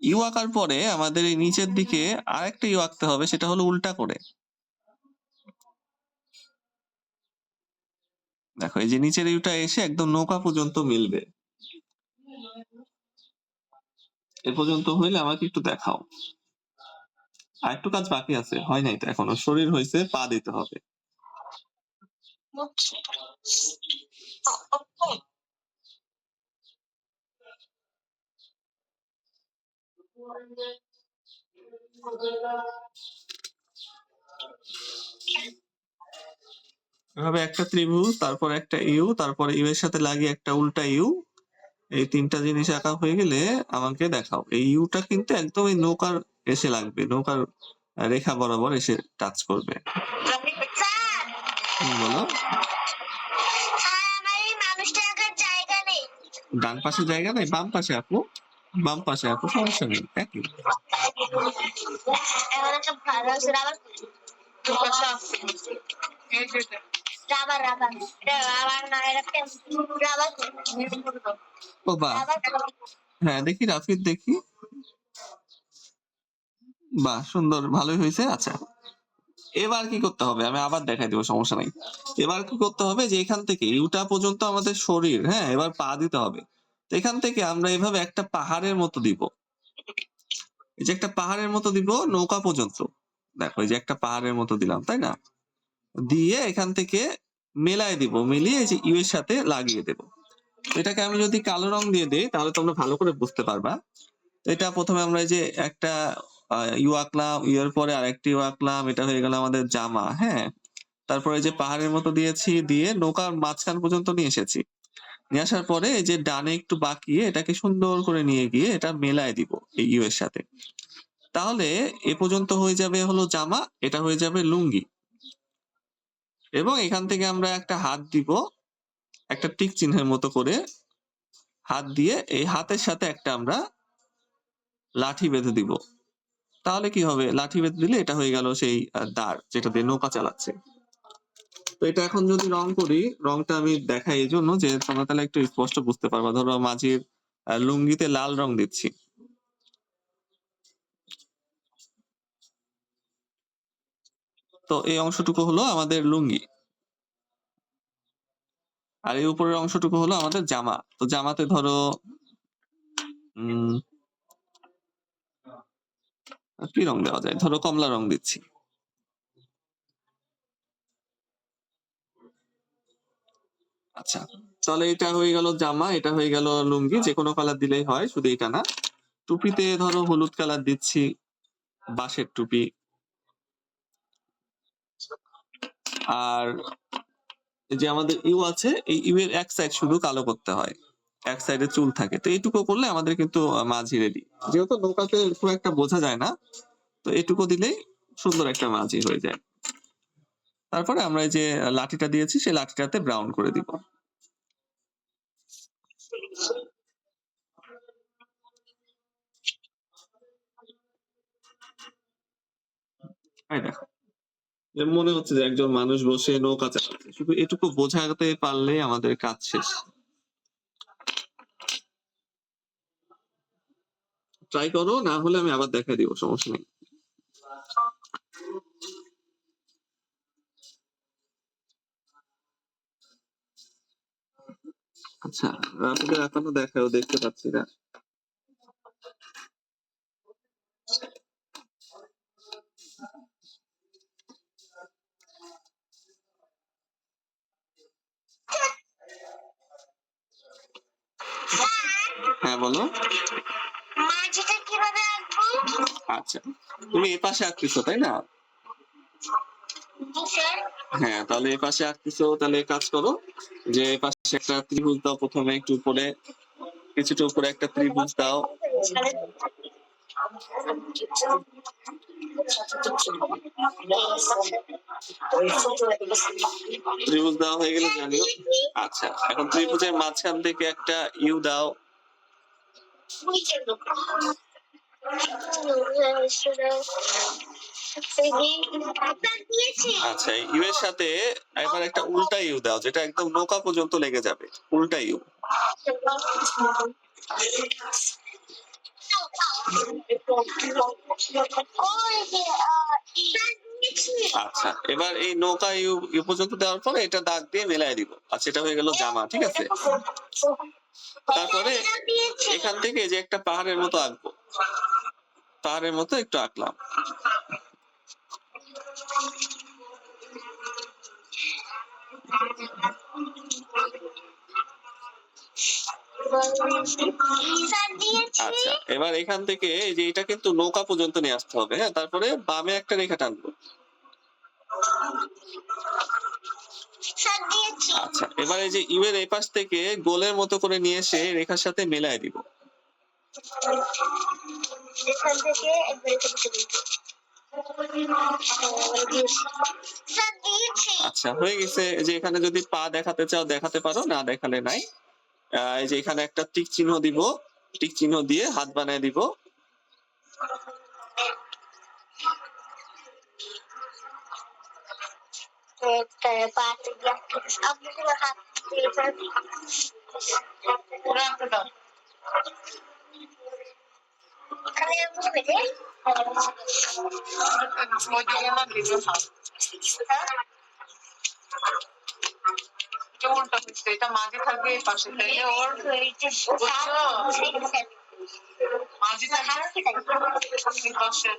ইউ আঁকার পরে আমাদের এই নিচের দিকে আরেকটা ইউ আঁকতে হবে, সেটা হলো উল্টা করে। দেখো, এই যে নিচের ইউটা এসে একদম নৌকা পর্যন্ত মিলবে। এ পর্যন্ত হইলে আমাকে একটু দেখাও। আর একটু কাজ বাকি আছে, হয় নাই তো এখনো। শরীর হয়েছে, পা দিতে হবে। এভাবে একটা ত্রিভুজ, তারপর একটা ইউ, তারপরে ইউ এর সাথে লাগিয়ে একটা উল্টা ইউ, এই 3টা জিনিস আঁকা হয়ে গেলে আমাকে দেখাও। এই ইউটা কিন্তু একদম এই নৌকার এসে লাগবে, নৌকার রেখা বরাবর এসে টাচ করবে। বলো। আমার এই মানুষটা আঁকার জায়গা নেই। ডান পাশে জায়গা নেই, বাম পাশে আপু, বাম পাশে আপু, সমস্যা নেই, একই। এখন একটা ভালো আছে রাবার রাবার রাবার এটা রাবার না এটা রাবার ও বাহ, রাবার হ্যাঁ দেখি রাফিদ, দেখি, বাহ সুন্দর, ভালোই হয়েছে। আচ্ছা, এবার কি করতে হবে আমি আবার দেখাই দেবো, সমস্যা নাই। এবার কি করতে হবে যে এখান থেকে ইউটা পর্যন্ত আমাদের শরীর, হ্যাঁ এবার পা দিতে হবে। তো এখান থেকে আমরা এভাবে একটা পাহাড়ের মতো দিব, এই যে একটা পাহাড়ের মতো দিব নৌকা পর্যন্ত। দেখো এই যে একটা পাহাড়ের মতো দিলাম, তাই না? দিয়ে এখান থেকে মেলায় দিব, মিলিয়ে এই যে ইউ এর সাথে লাগিয়ে দেব। এটাকে আমি যদি কালো রং দিয়ে দেই তাহলে তোমরা ভালো করে বুঝতে পারবা। এটা প্রথমে আমরা এই যে একটা ইউ আঁকলাম, ইউ এর পরে আরেকটি ইউ আঁকলাম, এটা হয়ে গেল আমাদের জামা, হ্যাঁ। তারপরে এই যে পাহাড়ের মতো দিয়েছি, দিয়ে নৌকার মাঝখান পর্যন্ত নিয়ে এসেছি। নিয়ে আসার পরে এই যে ডানে একটু বাঁকিয়ে এটাকে সুন্দর করে নিয়ে গিয়ে এটা মেলায় দিব এই ইউ এর সাথে। তাহলে এ পর্যন্ত হয়ে যাবে হলো জামা, এটা হয়ে যাবে লুঙ্গি। এবং এখান থেকে আমরা একটা হাত দিব, একটা টিক চিহ্নের মতো করে হাত দিয়ে এই হাতের সাথে একটা আমরা লাঠি বেঁধে দিব। তাহলে কি হবে, লাঠি বেঁধে দিলে এটা হয়ে গেল সেই দাঁড় যেটা দিয়ে নৌকা চালাচ্ছে। তো এটা এখন যদি রং করি, রংটা আমি দেখাই এই জন্য যে তোমরা তাহলে একটু স্পষ্ট বুঝতে পারবা। ধরো মাঝির লুঙ্গিতে লাল রং দিচ্ছি, তো এই অংশটুকু হলো আমাদের লুঙ্গি, আর এই উপরের অংশটুকু হলো আমাদের জামা। তো জামাতে ধরো কি রং দেওয়া যায়, ধরো কমলা রং দিচ্ছি। আচ্ছা, তাহলে এটা হয়ে গেল জামা, এটা হয়ে গেল লুঙ্গি, যে কোনো কালার দিলেই হয়, শুধু এটা না। টুপিতে ধরো হলুদ কালার দিচ্ছি, বাঁশের টুপি। আর এই যে আমাদের ইউ আছে, এই ইউ এর এক সাইড শুধু কালো করতে হয়, এক সাইডে চুল থাকে। তো এইটুকু করলে আমাদের কিন্তু মাঝি রেডি। যেহেতু নৌকাতে খুব একটা বোঝা যায় না, তো এটুকু দিলেই সুন্দর একটা মাঝি হয়ে যায়। তারপরে আমরা এই যে লাঠিটা দিয়েছি সেই লাঠিটাতে ব্রাউন করে দিব। এই দেখো, যে মনে হচ্ছে যে একজন মানুষ বসে নৌকা চালাচ্ছে, শুধু এটুকু বোঝাতে পারলেই আমাদের কাজ শেষ। ট্রাই করো, না হলে আমি আবার দেখাই দিব, সমস্যা নেই। আচ্ছা, রাফিদের এখনো দেখাও, দেখতে পাচ্ছি না। হ্যাঁ বলো। মাঝিটা কিভাবে আঁকবো? আচ্ছা, তুমি এ পাশে আঁকতেছো তাই না? স্যার হ্যাঁ, তাহলে এ পাশে আঁকতেছো, তাহলে কাজ করো যে এ পাশে একটা ত্রিভুজ দাও, প্রথমে একটু উপরে, কিছুটা উপরে একটা ত্রিভুজ দাও। ত্রিভুজ দেওয়া হয়ে গেলে জানিও। আচ্ছা, এখন ত্রিভুজের মাঝখান থেকে একটা ইউ দাও। আচ্ছা, ইউ এর সাথে এবার একটা উল্টা ইউ দাও, যেটা একদম নৌকা পর্যন্ত লেগে যাবে, উল্টা ইউ। আচ্ছা, এবার এই নৌকা ইউ ইউ পর্যন্ত দেওয়ার পরে এটা দাগ দিয়ে মেলায় দিব। আচ্ছা, এটা হয়ে গেল জামা, ঠিক আছে। তারপরে এখান থেকে যে একটা পাহাড়ের মতো আঁকবো, পাহাড়ের মতো একটু আঁকলাম। আচ্ছা, এবার এখান থেকে এই যে এটা কিন্তু নৌকা পর্যন্ত নিয়ে আসতে হবে, হ্যাঁ। তারপরে বামে একটা রেখা টানবো। আচ্ছা, এবার এই যে ইউ এর এই পাশ থেকে গোলের মতো করে নিয়ে এসে রেখার সাথে মেলায় দিব। এখান থেকে আচ্ছা, হয়ে গেছে। যে এখানে যদি পা দেখাতে চাও দেখাতে পারো, না দেখালে নাই। এই যে এখানে একটা টিক চিহ্ন দিব, টিক চিহ্ন দিয়ে হাত বানায় দিব। পাতে দিয়ে আপনি তোমার হাত দিয়ে এখানে হবে যে এটা মাঝে থাকবে এই পাশে তাইলে ওর মাঝে থাকবে এই পাশে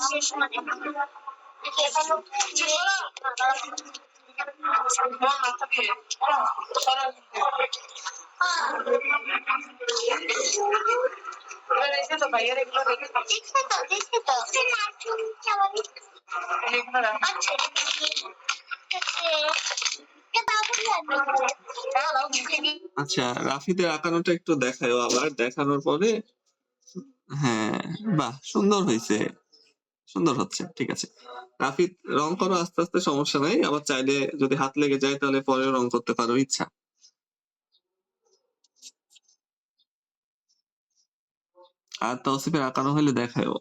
শেষ মানে মাথাকে রেখে তো ভাইয়ের এগুলো রেখে তো দেখছে তো এগুলো রাখ আচ্ছা আচ্ছা, রাফিদের আঁকানোটা একটু দেখায়ও আবার, দেখানোর পরে হ্যাঁ, বাহ সুন্দর হয়েছে, সুন্দর হচ্ছে, ঠিক আছে। রাফিদ রং করো আস্তে আস্তে, সমস্যা নাই, আবার চাইলে যদি হাত লেগে যায় তাহলে পরেও রং করতে পারো ইচ্ছা। আর তৌসিফের আঁকানো হলে দেখায়ও।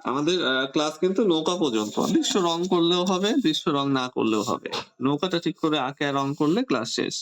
আমাদের ক্লাস কিন্তু নৌকা পর্যন্ত, দৃশ্য রং করলেও হবে, দৃশ্য রং না করলেও হবে, নৌকাটা ঠিক করে আঁকে রং করলে ক্লাস শেষ।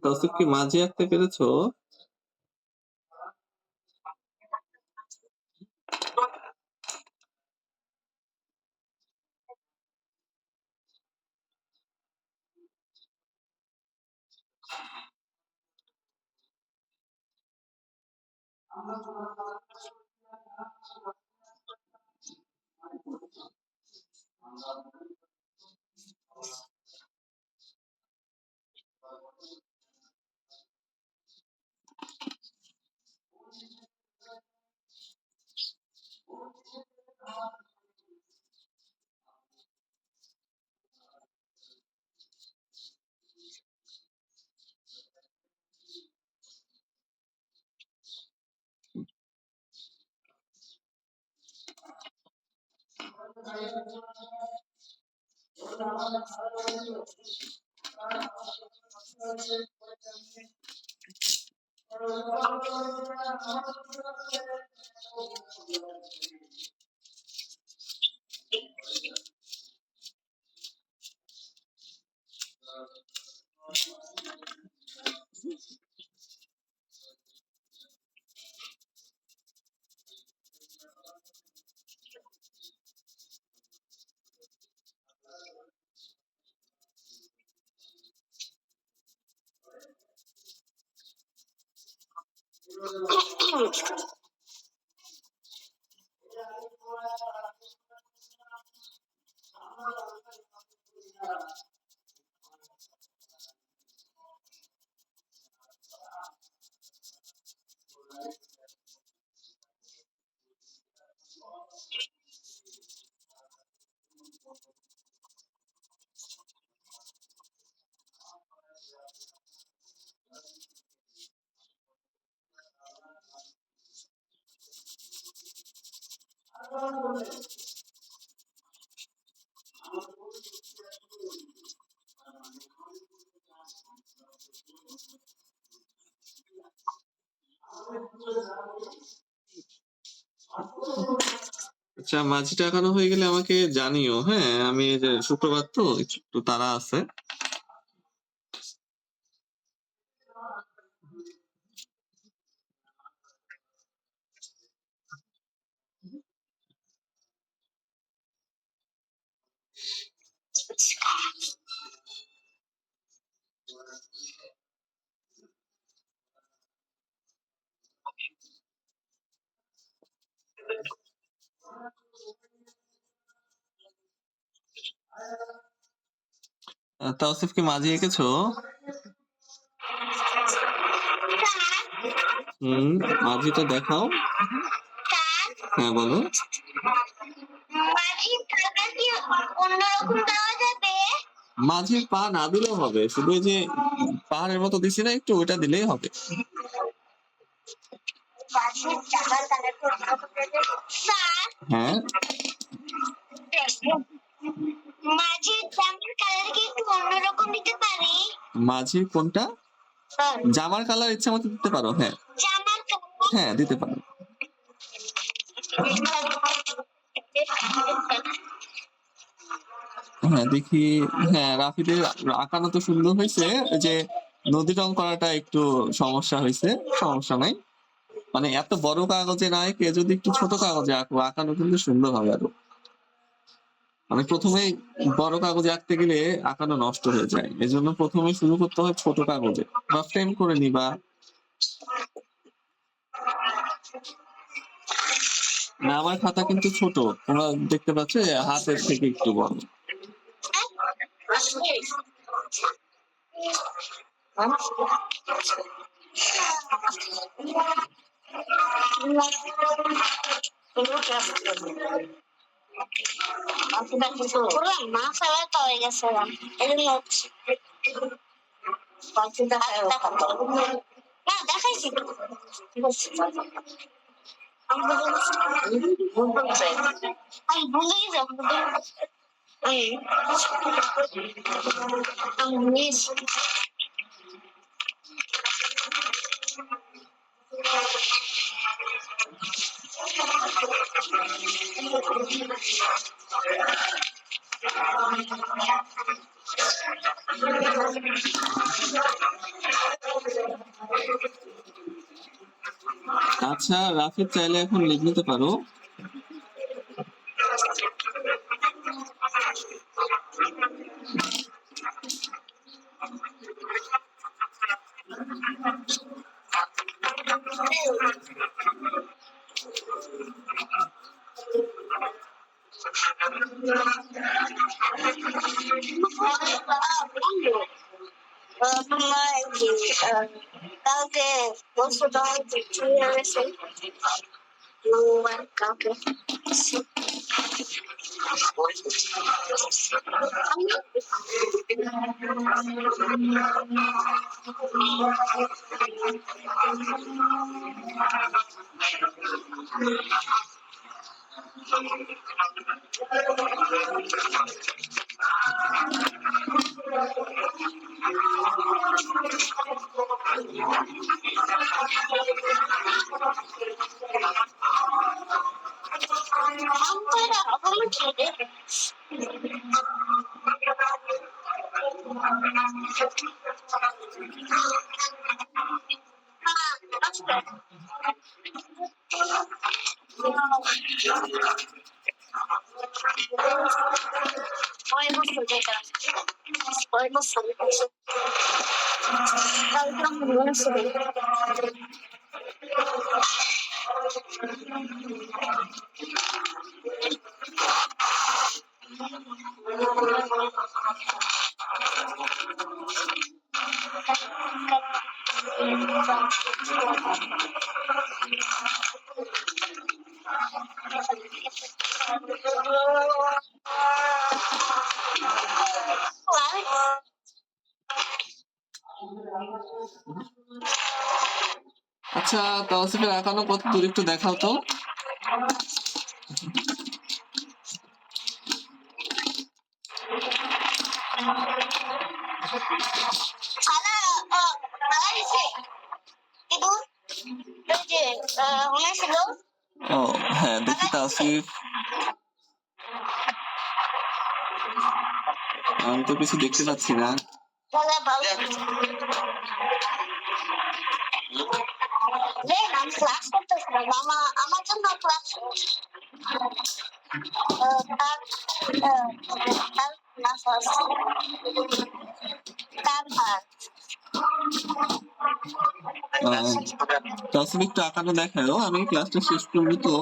তৌসিফ কি মাঝে আঁকতে পেরেছো? আচ্ছা, মাঝিটা আঁকানো হয়ে গেলে আমাকে জানিও, হ্যাঁ? আমি এই যে শুক্রবার তো একটু তাড়া আছে। তাওসিফ কি মাঝি এঁকেছো? মাঝিটা দেখাও। হ্যাঁ, বলো। মাঝির টাকা কি অন্যরকম দেওয়া যাবে? মাঝির পা না দিলেও হবে, শুধু ওই যে পাহাড়ের মতো দিছি না একটু, ওইটা দিলেই হবে। মাঝির টাকা তাহলে স্যার, হ্যাঁ, মাঝির জামার কালার কি একটু অন্যরকম দিতে পারি? মাঝির কোনটা? স্যার, জামার কালার ইচ্ছা মতো দিতে পারো। হ্যাঁ, জামার কালার হ্যাঁ, দিতে পারো। হ্যাঁ, দেখি। হ্যাঁ, রাফিদের আঁকানো তো সুন্দর হয়েছে। ওই যে নদী রং করাটা একটু সমস্যা হয়েছে। সমস্যা নাই, মানে এত বড় কাগজে না এঁকে যদি একটু ছোট কাগজে আঁকো, আঁকানো কিন্তু সুন্দর হবে আরো। মানে প্রথমেই বড় কাগজে আঁকতে গেলে আঁকানো নষ্ট হয়ে যায়, এজন্য প্রথমে শুরু করতে হয় ছোট কাগজে, বা ফ্রেম করে নিবা। না, আমার খাতা কিন্তু ছোট, তোমরা দেখতে পাচ্ছ হাতের থেকে একটু বড়। মা ফেলা তো হয়ে গেছে, এজন্য হচ্ছে না দেখাইছি তো। আমি ভুলেই যাবো। আমি মিস আচ্ছা, রাফিদ চাইলে এখন লিখ নিতে পারো। কালকে বলছো কাউকে আচ্ছা, তাওসিফের আঁকানো কত দূর একটু দেখাও তো। ও হ্যাঁ, দেখি তাওসিফ। আমি তো কিছু দেখতে পাচ্ছি না। ক্লাস করতেছিলাম মামা, আমার জন্য ক্লাস তাওসিফ একটু আঁকানো দেখাও, আমি ক্লাসটা শেষ করবো তো।